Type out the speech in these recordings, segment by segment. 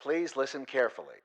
Please listen carefully.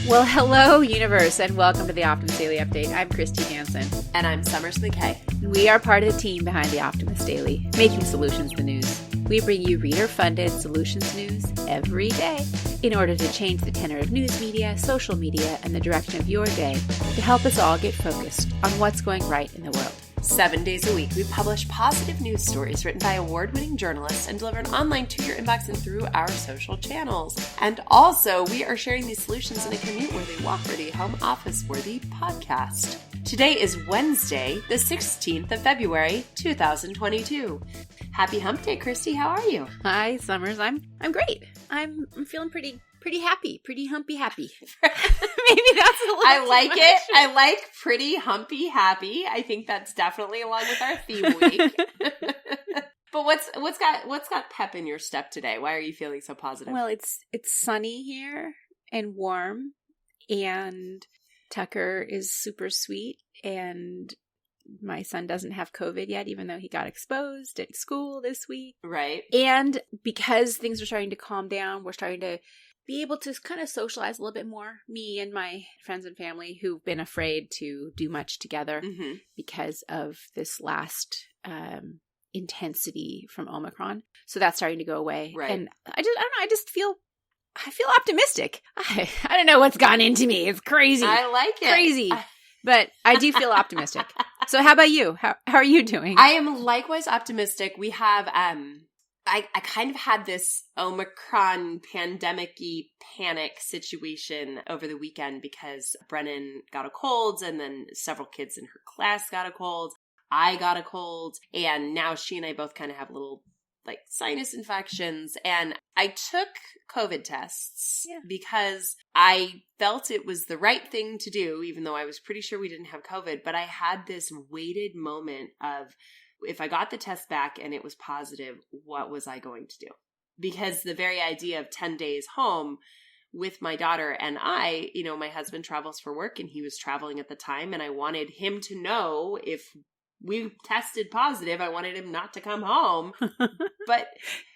Well, hello, universe, and welcome to the Optimus Daily Update. I'm Christy Hansen. And I'm Summers McKay. We are part of the team behind the Optimus Daily, making solutions the news. We bring you reader-funded solutions news every day in order to change the tenor of news media, social media, and the direction of your day to help us all get focused on what's going right in the world. 7 days a week, we publish positive news stories written by award-winning journalists and delivered online to your inbox and through our social channels. And also, we are sharing these solutions in a commute-worthy, walk-worthy, home office-worthy podcast. Today is Wednesday, the 16th of February, 2022. Happy Hump Day, Christy. How are you? Hi, Summers. I'm great. I'm feeling pretty happy, pretty humpy happy. Maybe that's a little I like too it. much. I like pretty humpy happy. I think that's definitely along with our theme week. But what's got pep in your step today? Why are you feeling so positive? Well, it's sunny here and warm, and Tucker is super sweet, and my son doesn't have COVID yet, even though he got exposed at school this week. Right. And because things are starting to calm down, we're starting to be able to kind of socialize a little bit more. Me and my friends and family who've been afraid to do much together because of this last intensity from Omicron. So that's starting to go away. Right. And I don't know, I feel optimistic. I don't know what's gone into me. It's crazy. I like it. Crazy. But I do feel optimistic. So how about you? How are you doing? I am likewise optimistic. We have I kind of had this Omicron pandemic-y panic situation over the weekend because Brennan got a cold, and then several kids in her class got a cold. I got a cold, and now she and I both kind of have little like sinus infections. And I took COVID tests because I felt it was the right thing to do, even though I was pretty sure we didn't have COVID. But I had this weighted moment of, if I got the test back and it was positive, what was I going to do? Because the very idea of 10 days home with my daughter and I, my husband travels for work and he was traveling at the time, and I wanted him to know if we tested positive, I wanted him not to come home. But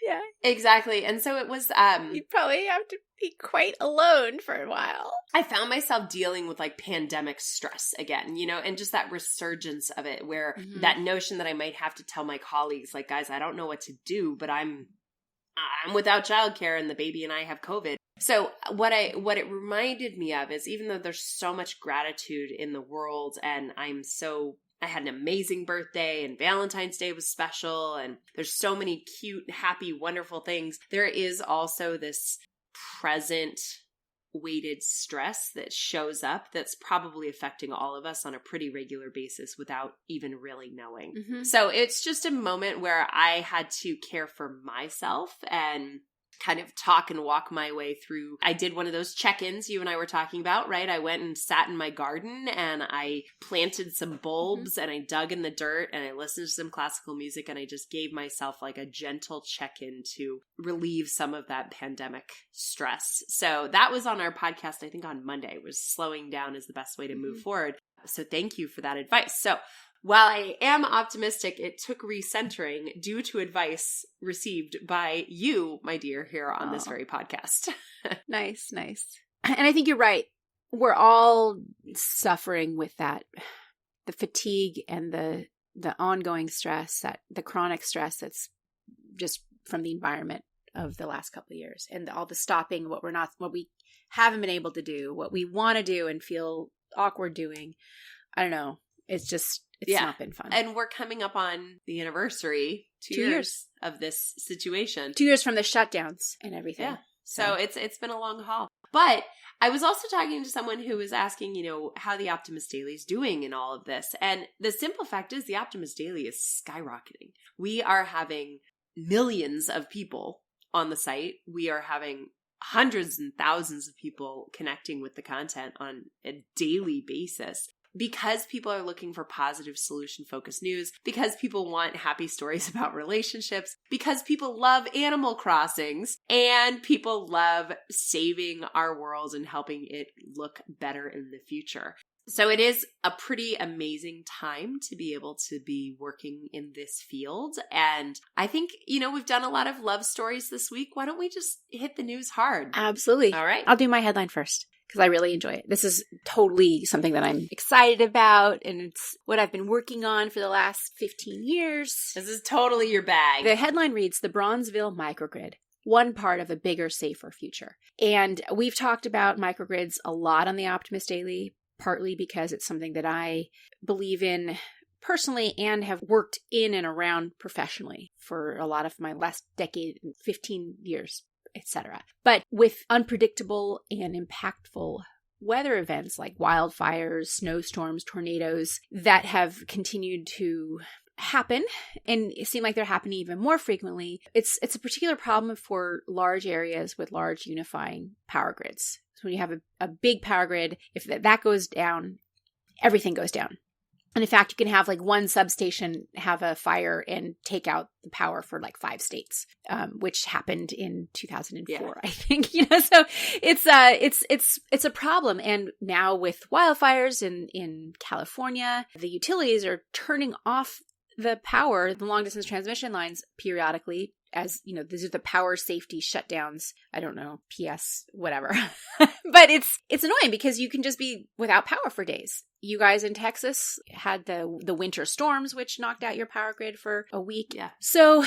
yeah, exactly. And so it was, you'd probably have to be quite alone for a while. I found myself dealing with like pandemic stress again, and just that resurgence of it, where that notion that I might have to tell my colleagues, like, guys, I don't know what to do, but I'm without childcare and the baby and I have COVID. So what it reminded me of is, even though there's so much gratitude in the world, and I had an amazing birthday, and Valentine's Day was special, and there's so many cute, happy, wonderful things, there is also this present weighted stress that shows up that's probably affecting all of us on a pretty regular basis without even really knowing. So it's just a moment where I had to care for myself and kind of talk and walk my way through. I did one of those check-ins you and I were talking about, right? I went and sat in my garden and I planted some bulbs and I dug in the dirt and I listened to some classical music, and I just gave myself like a gentle check-in to relieve some of that pandemic stress. So that was on our podcast, I think on Monday, was slowing down is the best way to move forward. So thank you for that advice. So while I am optimistic, it took recentering due to advice received by you, my dear, here on this very podcast. Nice. And I think you're right. We're all suffering with that, the fatigue and the ongoing stress, the chronic stress that's just from the environment of the last couple of years, and all the stopping, what we haven't been able to do, what we want to do and feel awkward doing. I don't know. It's not been fun. And we're coming up on the anniversary, 2 years of this situation. 2 years from the shutdowns and everything. Yeah. So it's been a long haul. But I was also talking to someone who was asking, how the Optimus Daily is doing in all of this. And the simple fact is the Optimus Daily is skyrocketing. We are having millions of people on the site. We are having hundreds and thousands of people connecting with the content on a daily basis. Because people are looking for positive solution-focused news, because people want happy stories about relationships, because people love Animal Crossings, and people love saving our world and helping it look better in the future. So it is a pretty amazing time to be able to be working in this field. And I think, we've done a lot of love stories this week. Why don't we just hit the news hard? Absolutely. All right. I'll do my headline first because I really enjoy it. This is totally something that I'm excited about, and it's what I've been working on for the last 15 years. This is totally your bag. The headline reads, "The Bronzeville Microgrid, one part of a bigger, safer future." And we've talked about microgrids a lot on the Optimus Daily, partly because it's something that I believe in personally and have worked in and around professionally for a lot of my last decade, 15 years, etc. But with unpredictable and impactful weather events like wildfires, snowstorms, tornadoes that have continued to happen and seem like they're happening even more frequently, it's a particular problem for large areas with large unifying power grids. So when you have a big power grid, if that goes down, everything goes down. And in fact, you can have like one substation have a fire and take out the power for like 5 states, which happened in 2004, I think. So it's a problem. And now with wildfires in California, the utilities are turning off the power, the long distance transmission lines periodically, as these are the power safety shutdowns. I don't know, PS, whatever. But it's annoying because you can just be without power for days. You guys in Texas had the winter storms, which knocked out your power grid for a week. Yeah. So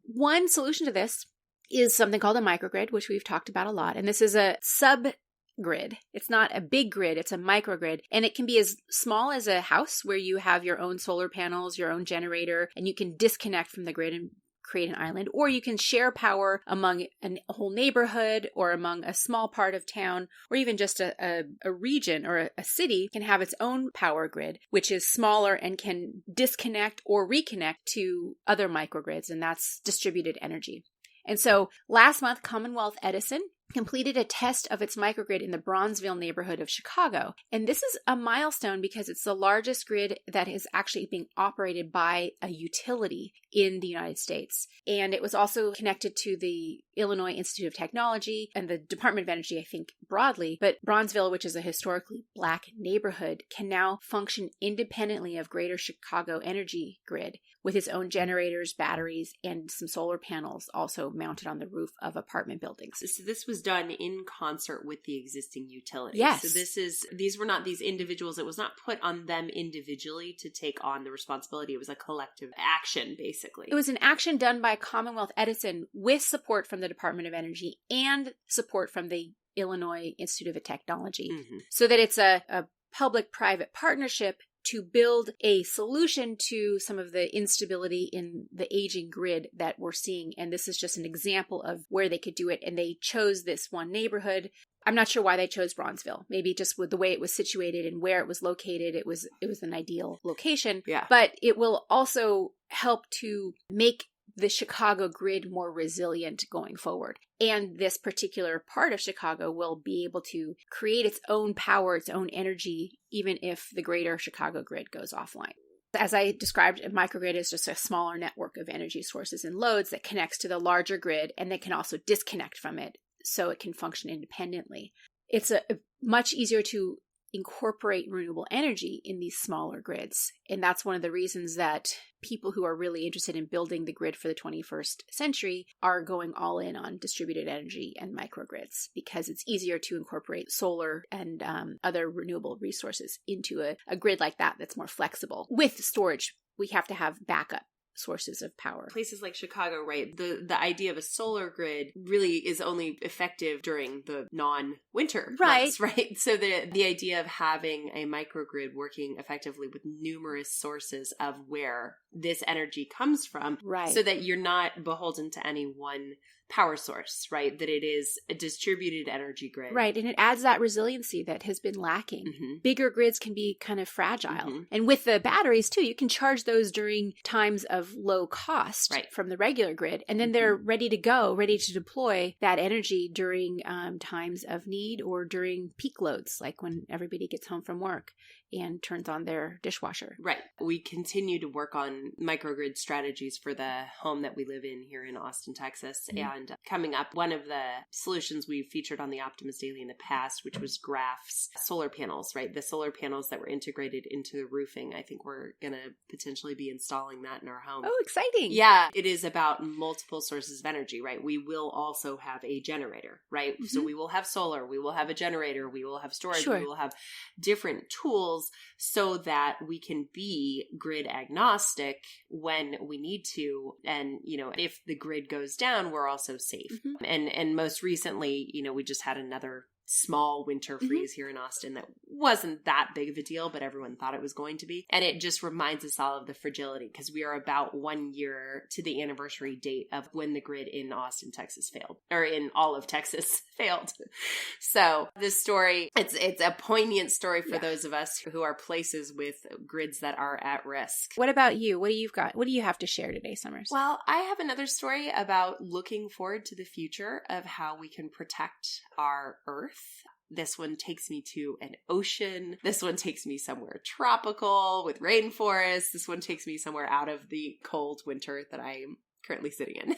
one solution to this is something called a microgrid, which we've talked about a lot. And this is a sub-grid. It's not a big grid, it's a microgrid. And it can be as small as a house where you have your own solar panels, your own generator, and you can disconnect from the grid and create an island, or you can share power among a whole neighborhood or among a small part of town, or even just a region or a city can have its own power grid, which is smaller and can disconnect or reconnect to other microgrids, and that's distributed energy. And so last month, Commonwealth Edison completed a test of its microgrid in the Bronzeville neighborhood of Chicago. And this is a milestone because it's the largest grid that is actually being operated by a utility in the United States. And it was also connected to the Illinois Institute of Technology and the Department of Energy, I think, broadly. But Bronzeville, which is a historically Black neighborhood, can now function independently of Greater Chicago Energy Grid with its own generators, batteries, and some solar panels also mounted on the roof of apartment buildings. So this was done in concert with the existing utilities. Yes. So these were not these individuals. It was not put on them individually to take on the responsibility. It was a collective action, basically. It was an action done by Commonwealth Edison with support from the Department of Energy and support from the Illinois Institute of Technology. Mm-hmm. So that it's a public-private partnership to build a solution to some of the instability in the aging grid that we're seeing. And this is just an example of where they could do it. And they chose this one neighborhood. I'm not sure why they chose Bronzeville. Maybe just with the way it was situated and where it was located, it was an ideal location. Yeah. But it will also help to make the Chicago grid more resilient going forward. And this particular part of Chicago will be able to create its own power, its own energy, even if the greater Chicago grid goes offline. As I described, a microgrid is just a smaller network of energy sources and loads that connects to the larger grid and that can also disconnect from it so it can function independently. It's much easier to incorporate renewable energy in these smaller grids. And that's one of the reasons that people who are really interested in building the grid for the 21st century are going all in on distributed energy and microgrids, because it's easier to incorporate solar and other renewable resources into a grid like that that's more flexible. With storage, we have to have backup sources of power. Places like Chicago, right? The idea of a solar grid really is only effective during the non-winter months, right? So the idea of having a microgrid working effectively with numerous sources of where this energy comes from, right, so that you're not beholden to any one power source, right? That it is a distributed energy grid. Right. And it adds that resiliency that has been lacking. Mm-hmm. Bigger grids can be kind of fragile. Mm-hmm. And with the batteries too, you can charge those during times of low cost from the regular grid. And then they're ready to go, ready to deploy that energy during times of need or during peak loads, like when everybody gets home from work. and turns on their dishwasher. Right. We continue to work on microgrid strategies for the home that we live in here in Austin, Texas. And coming up, one of the solutions we've featured on the Optimus Daily in the past, which was Graph's solar panels, right? The solar panels that were integrated into the roofing. I think we're going to potentially be installing that in our home. Oh, exciting. Yeah. It is about multiple sources of energy, right? We will also have a generator, right? So we will have solar, we will have a generator, we will have storage, we will have different tools so that we can be grid agnostic when we need to. And, you know, if the grid goes down, we're also safe. And most recently, you know, we just had another small winter freeze here in Austin that wasn't that big of a deal, but everyone thought it was going to be. And it just reminds us all of the fragility because we are about 1 year to the anniversary date of when the grid in Austin, Texas failed, or in all of Texas failed. So this story, it's a poignant story for those of us who are places with grids that are at risk. What about you? What do you've got? What do you have to share today, Summers? Well, I have another story about looking forward to the future of how we can protect our Earth. This one takes me to an ocean. This one takes me somewhere tropical with rainforests. This one takes me somewhere out of the cold winter that I am currently sitting in.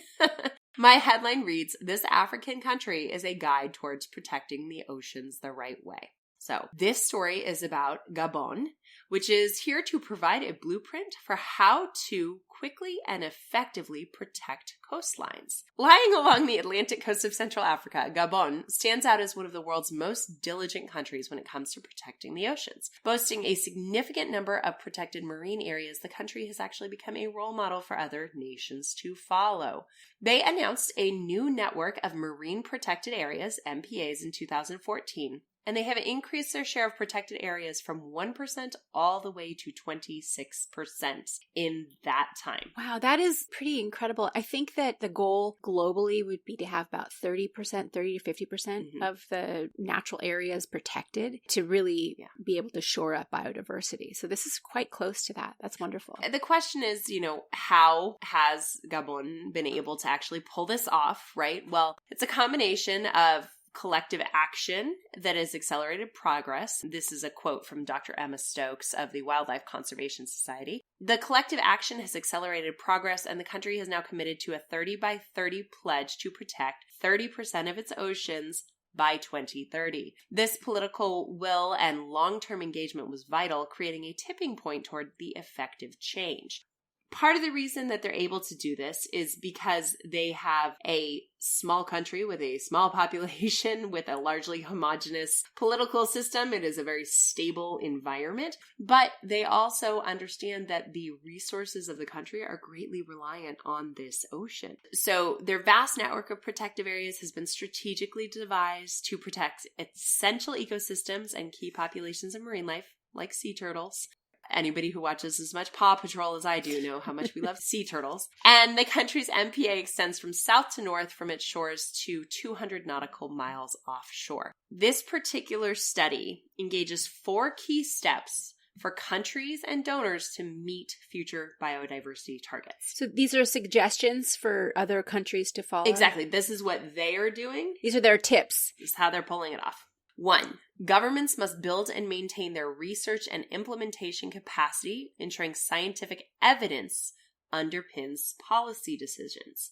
My headline reads, "This African country is a guide towards protecting the oceans the right way." So this story is about Gabon, which is here to provide a blueprint for how to quickly and effectively protect coastlines. Lying along the Atlantic coast of Central Africa, Gabon stands out as one of the world's most diligent countries when it comes to protecting the oceans. Boasting a significant number of protected marine areas, the country has actually become a role model for other nations to follow. They announced a new network of marine protected areas, MPAs, in 2014. And they have increased their share of protected areas from 1% all the way to 26% in that time. Wow, that is pretty incredible. I think that the goal globally would be to have about 30%, 30 to 50% of the natural areas protected to really be able to shore up biodiversity. So this is quite close to that. That's wonderful. The question is, you know, how has Gabon been able to actually pull this off, right? Well, it's a combination of collective action that has accelerated progress. This is a quote from Dr. Emma Stokes of the Wildlife Conservation Society. The collective action has accelerated progress, and the country has now committed to a 30 by 30 pledge to protect 30% of its oceans by 2030. This political will and long-term engagement was vital, creating a tipping point toward the effective change. Part of the reason that they're able to do this is because they have a small country with a small population with a largely homogenous political system. It is a very stable environment, but they also understand that the resources of the country are greatly reliant on this ocean. So their vast network of protective areas has been strategically devised to protect essential ecosystems and key populations of marine life, like sea turtles. Anybody who watches as much Paw Patrol as I do know how much we love sea turtles. And the country's MPA extends from south to north from its shores to 200 nautical miles offshore. This particular study engages 4 key steps for countries and donors to meet future biodiversity targets. So these are suggestions for other countries to follow? Exactly. This is what they are doing. These are their tips. This is how they're pulling it off. 1. Governments must build and maintain their research and implementation capacity, ensuring scientific evidence underpins policy decisions.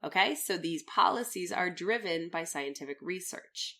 Okay, so these policies are driven by scientific research.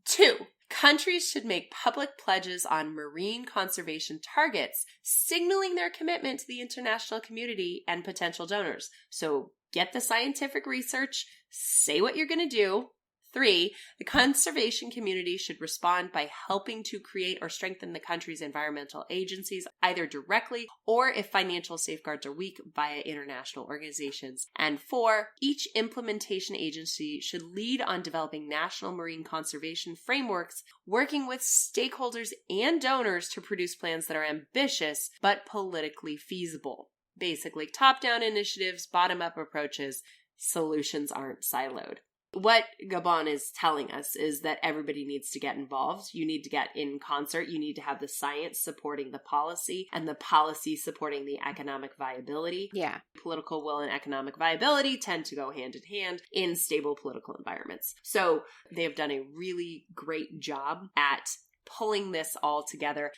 2. Countries should make public pledges on marine conservation targets, signaling their commitment to the international community and potential donors. So get the scientific research, say what you're going to do. 3, the conservation community should respond by helping to create or strengthen the country's environmental agencies, either directly or, if financial safeguards are weak, via international organizations. And 4, each implementation agency should lead on developing national marine conservation frameworks, working with stakeholders and donors to produce plans that are ambitious but politically feasible. Basically, top-down initiatives, bottom-up approaches, solutions aren't siloed. What Gabon is telling us is that everybody needs to get involved. You need to get in concert. You need to have the science supporting the policy and the policy supporting the economic viability. Yeah. Political will and economic viability tend to go hand in hand in stable political environments. So they have done a really great job at pulling this all together.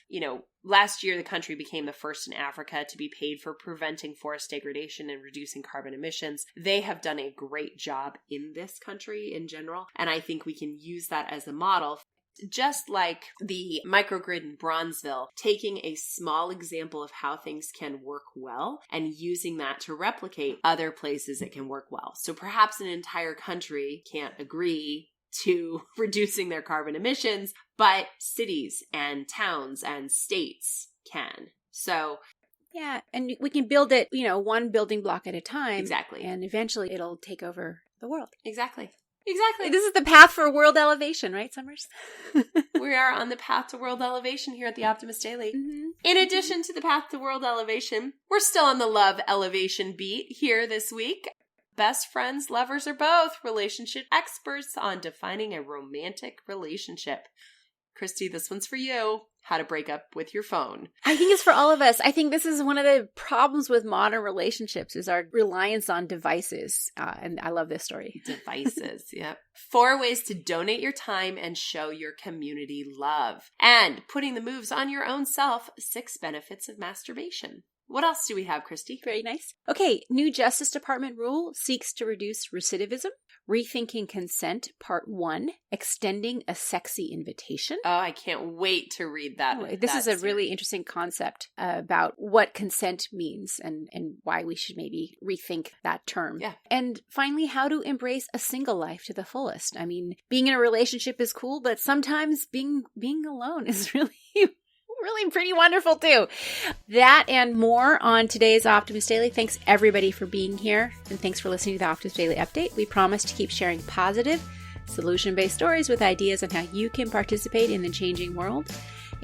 Last year, the country became the first in Africa to be paid for preventing forest degradation and reducing carbon emissions. They have done a great job in this country in general, and I think we can use that as a model. Just like the microgrid in Bronzeville, taking a small example of how things can work well and using that to replicate other places it can work well. So perhaps an entire country can't agree to reducing their carbon emissions, but cities and towns and states can. So yeah, and we can build it, one building block at a time. Exactly. And eventually it'll take over the world. Exactly. This is the path for world elevation, right, Summers? We are on the path to world elevation here at the Optimus Daily. Mm-hmm. In addition to the path to world elevation, we're still on the love elevation beat here this week. Best friends, lovers, or both, relationship experts on defining a romantic relationship. Christy, this one's for you. How to break up with your phone. I think it's for all of us. I think this is one of the problems with modern relationships is our reliance on devices. And I love this story. Devices, yep. 4 ways to donate your time and show your community love. And putting the moves on your own self, 6 benefits of masturbation. What else do we have, Christy? Very nice. Okay, new Justice Department rule seeks to reduce recidivism. Rethinking Consent, Part 1, Extending a Sexy Invitation. Oh, I can't wait to read that. This is a really interesting concept about what consent means and why we should maybe rethink that term. Yeah. And finally, how to embrace a single life to the fullest. I mean, being in a relationship is cool, but sometimes being alone is really pretty wonderful too. That and more on today's Optimus Daily. Thanks everybody for being here, and thanks for listening to the Optimus Daily Update. We promise to keep sharing positive, solution-based stories with ideas on how you can participate in the changing world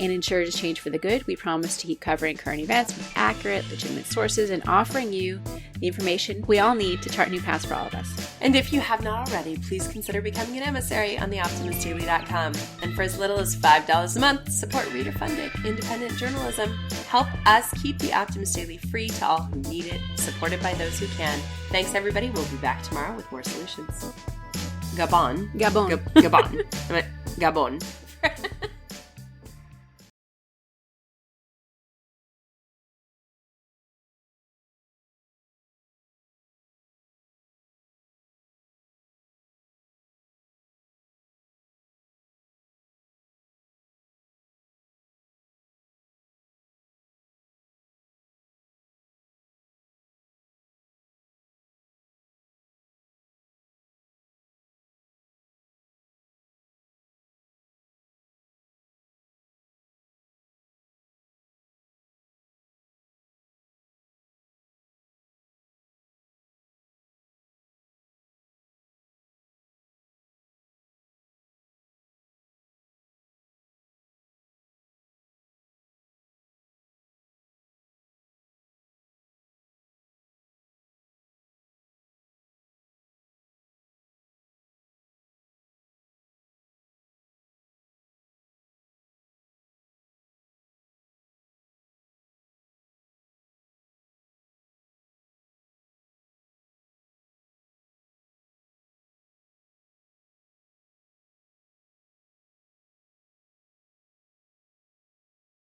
and ensure to change for the good. We promise to keep covering current events with accurate, legitimate sources and offering you the information we all need to chart new paths for all of us. And if you have not already, please consider becoming an emissary on theoptimusdaily.com. And for as little as $5 a month, support reader-funded independent journalism. Help us keep the Optimus Daily free to all who need it, supported by those who can. Thanks, everybody. We'll be back tomorrow with more solutions. Gabon. Gabon. Gabon. Gabon.